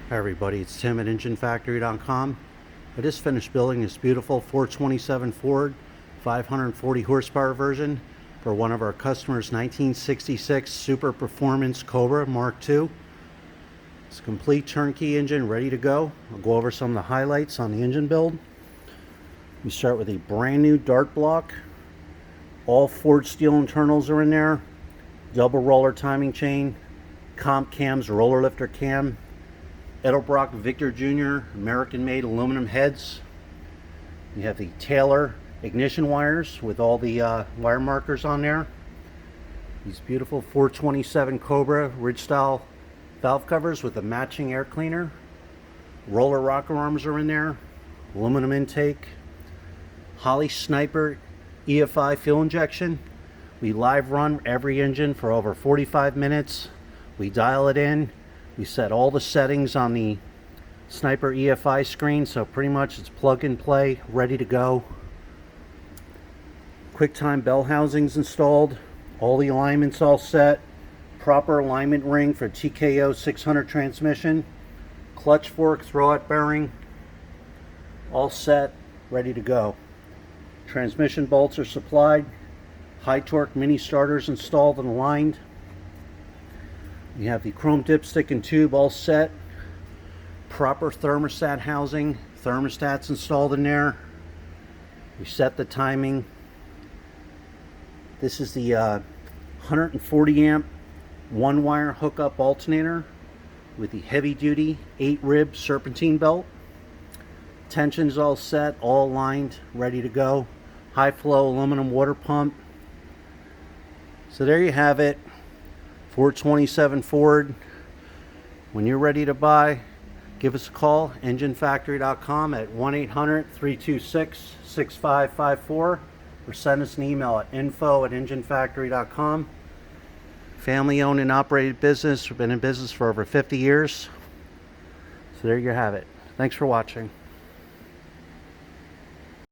Hi everybody, it's Tim at EngineFactory.com. I just finished building this beautiful 427 Ford 540 horsepower version for one of our customers' 1966 Super Performance Cobra Mark II. It's a complete turnkey engine ready to go. I'll go over some of the highlights on the engine build. We start with a brand new dart block. All Ford steel internals are in there. Double roller timing chain, comp cams, roller lifter cam, Edelbrock Victor Jr. American-made aluminum heads. You have the Taylor ignition wires with all the wire markers on there. These beautiful 427 Cobra Ridge style valve covers with a matching air cleaner. Roller rocker arms are in there. Aluminum intake. Holley Sniper EFI fuel injection. We live run every engine for over 45 minutes. We dial it in. We set all the settings on the Sniper EFI screen, so pretty much it's plug and play, ready to go. QuickTime bell housings installed, all the alignments all set, proper alignment ring for TKO 600 transmission, clutch fork, throwout bearing, all set, ready to go. Transmission bolts are supplied, high torque mini starters installed and aligned. You have the chrome dipstick and tube all set. Proper thermostat housing. Thermostats installed in there. We set the timing. This is the 140 amp one wire hookup alternator with the heavy duty 8-rib serpentine belt. Tensions all set, all aligned, ready to go. High flow aluminum water pump. So there you have it. 427 Ford. When you're ready to buy, give us a call, enginefactory.com at 1-800-326-6554, or send us an email at info@enginefactory.com. Family owned and operated business. We've been in business for over 50 years. So there you have it. Thanks for watching.